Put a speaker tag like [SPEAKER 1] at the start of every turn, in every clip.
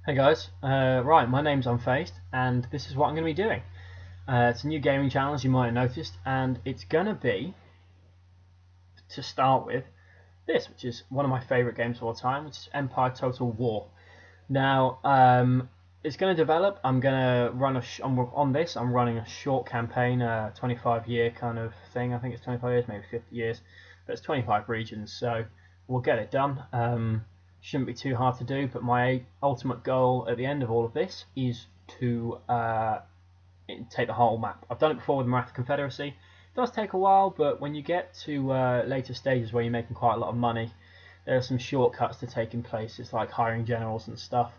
[SPEAKER 1] Hey guys, right, my name's Unphazed, and this is what I'm going to be doing. It's a new gaming channel, as you might have noticed, and it's going to be, to start with, this, which is one of my favourite games of all time, which is Empire Total War. Now, it's going to develop. I'm going to run on this. I'm running a short campaign, a 25-year kind of thing. I think it's 25 years, maybe 50 years, but it's 25 regions, so we'll get it done. Shouldn't be too hard to do, but my ultimate goal at the end of all of this is to take the whole map. I've done it before with Maratha Confederacy. It does take a while, but when you get to later stages where you're making quite a lot of money, there are some shortcuts to taking places like hiring generals and stuff.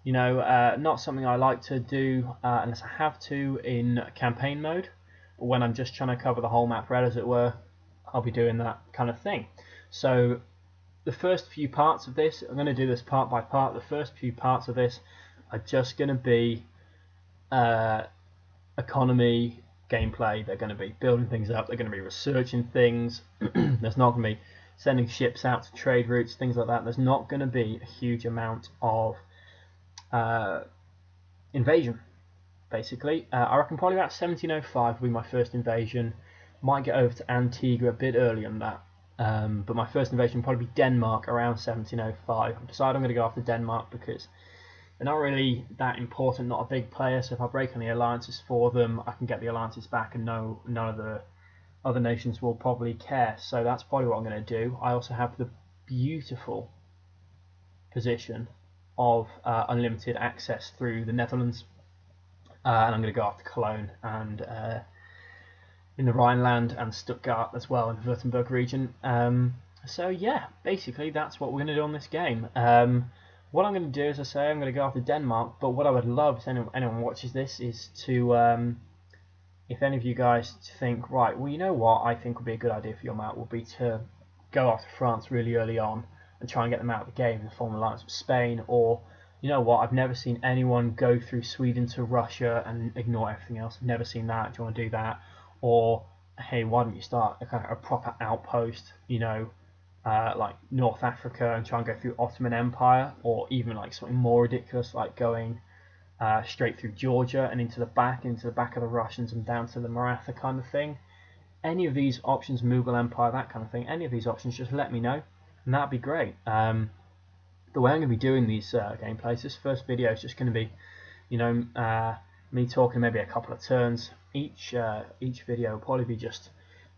[SPEAKER 1] You know, not something I like to do unless I have to in campaign mode, but when I'm just trying to cover the whole map red, as it were, I'll be doing that kind of thing. So the first few parts of this, I'm going to do this part by part. The first few parts of this are just going to be economy gameplay. They're going to be building things up. They're going to be researching things. There's not going to be sending ships out to trade routes, things like that. There's not going to be a huge amount of invasion, basically. I reckon probably about 1705 will be my first invasion. Might get over to Antigua a bit earlier than that. But my first invasion will probably be Denmark around 1705. I've decided I'm going to go after Denmark because they're not really that important, not a big player, so if I break any alliances for them, I can get the alliances back and none of the other nations will probably care. So that's probably what I'm going to do. I also have the beautiful position of unlimited access through the Netherlands, and I'm going to go after Cologne and in the Rhineland and Stuttgart as well in the Württemberg region. So yeah, basically that's what we're going to do on this game. What I'm going to do, as I say, I'm going to go after Denmark, but what I would love, if anyone watches this, is to, if any of you guys think, right, well, you know what I think would be a good idea for your map would be to go after France really early on and try and get them out of the game and form an alliance with Spain, or, you know what, I've never seen anyone go through Sweden to Russia and ignore everything else. I've never seen that. Do you want to do that? Or, hey, why don't you start a kind of a proper outpost, you know, like North Africa, and try and go through Ottoman Empire, or even like something more ridiculous like going straight through Georgia and into the back of the Russians and down to the Maratha kind of thing. Any of these options, Mughal Empire, that kind of thing, any of these options, just let me know, and that'd be great. The way I'm going to be doing these gameplays, this first video is just going to be, you know, me talking maybe a couple of turns. Each video will probably be just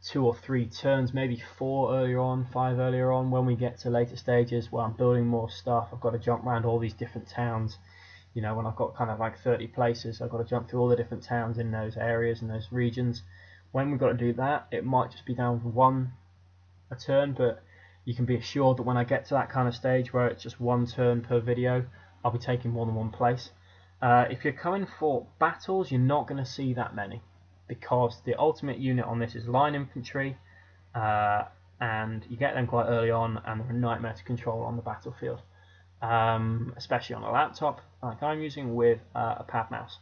[SPEAKER 1] 2 or 3 turns, maybe 4 earlier on, 5 earlier on. When we get to later stages where I'm building more stuff, I've got to jump around all these different towns. You know, when I've got kind of like 30 places, I've got to jump through all the different towns in those areas and those regions. When we've got to do that, it might just be down for a turn, but you can be assured that when I get to that kind of stage where it's just 1 turn per video, I'll be taking more than 1 place. If you're coming for battles, you're not going to see that many, because the ultimate unit on this is line infantry, and you get them quite early on, and they're a nightmare to control on the battlefield, especially on a laptop like I'm using with a pad mouse.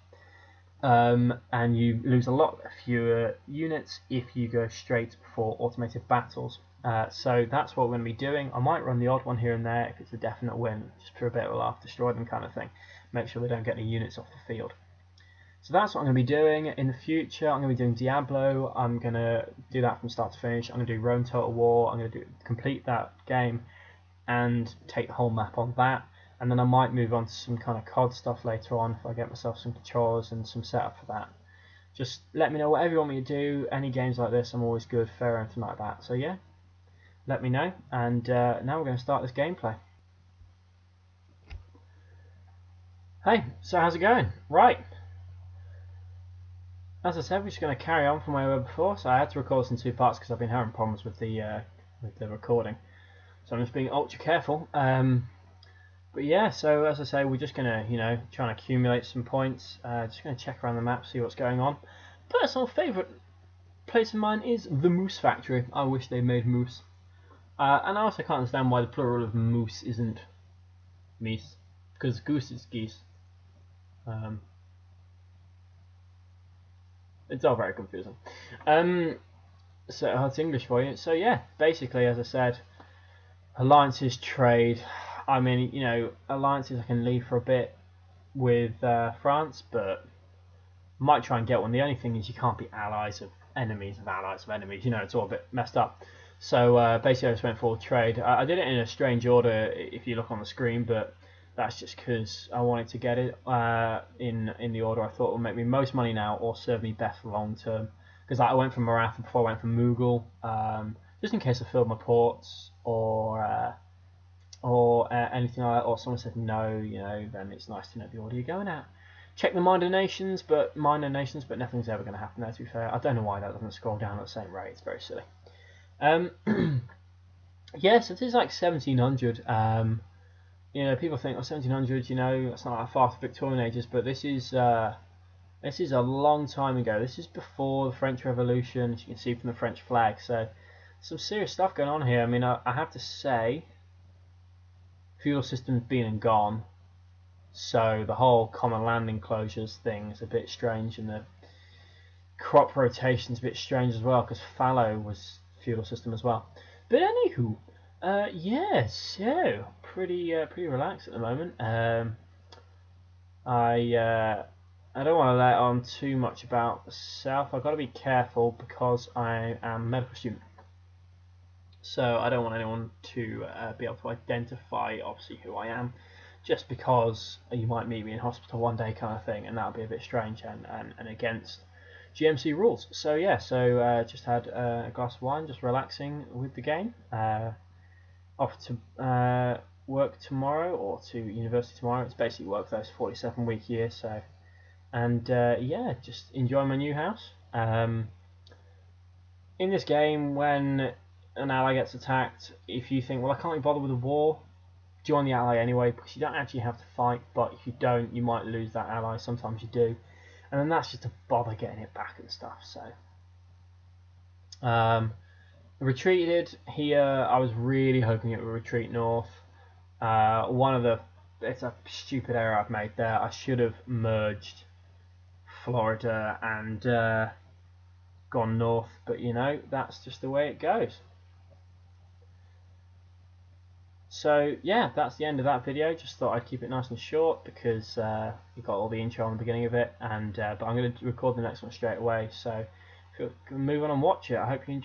[SPEAKER 1] And you lose a lot fewer units if you go straight for automated battles. So that's what we're going to be doing. I might run the odd one here and there if it's a definite win, just for a bit of a laugh, destroy them kind of thing. Make sure they don't get any units off the field. So that's what I'm going to be doing in the future. I'm going to be doing Diablo. I'm going to do that from start to finish. I'm going to do Rome Total War. I'm going to complete that game and take the whole map on that. And then I might move on to some kind of COD stuff later on if I get myself some controllers and some setup for that. Just let me know whatever you want me to do. Any games like this, I'm always good for anything like that. So yeah, let me know. And now we're going to start this gameplay. Hey, so how's it going? Right. As I said, we're just going to carry on from where we were before. So I had to record this in 2 parts because I've been having problems with the recording. So I'm just being ultra careful. But yeah, so as I say, we're just going to, you know, try and accumulate some points. Just going to check around the map, see what's going on. Personal favourite place of mine is the Moose Factory. I wish they made moose. And I also can't understand why the plural of moose isn't meese, because goose is geese. It's all very confusing. So that's English for you. So yeah, basically, as I said, alliances, trade. I mean, you know, alliances I can leave for a bit. with France, but might try and get one. The only thing is you can't be allies of enemies of allies of enemies. You know, it's all a bit messed up. So basically, I just went for trade. I did it in a strange order if you look on the screen, but that's just because I wanted to get it in the order I thought would make me most money now or serve me best long term. Because I went for Maratha before I went for Mughal, just in case I filled my ports or anything like that, or someone said no, you know, then it's nice to know the order you're going at. Check the minor nations, but nothing's ever going to happen there. To be fair, I don't know why that doesn't scroll down at the same rate. It's very silly. Yeah, so this is like 1700. You know, people think, oh, 1700, you know, that's not that far for Victorian ages, but this is a long time ago. This is before the French Revolution, as you can see from the French flag. So some serious stuff going on here. I mean, I have to say, feudal system's been and gone, so the whole common land enclosures thing is a bit strange, and the crop rotation's a bit strange as well, because fallow was feudal system as well. But anywho, yeah, so pretty relaxed at the moment. I don't want to let on too much about the South. I've got to be careful because I am a medical student. So I don't want anyone to be able to identify, obviously, who I am, just because you might meet me in hospital one day kind of thing, and that would be a bit strange and against GMC rules. So yeah, just had a glass of wine, just relaxing with the game. Off to work tomorrow, or to university tomorrow. It's basically work for those 47-week year, so... And yeah, just enjoy my new house. In this game, when an ally gets attacked, if you think, well, I can't be bothered with a war, join the ally anyway, because you don't actually have to fight, but if you don't, you might lose that ally. Sometimes you do, and then that's just to bother getting it back and stuff. So retreated here. I was really hoping it would retreat north. It's a stupid error I've made there. I should have merged Florida and gone north, but you know, that's just the way it goes. So yeah, that's the end of that video. Just thought I'd keep it nice and short because you got all the intro on the beginning of it, and but I'm going to record the next one straight away. So if you move on and watch it, I hope you enjoy.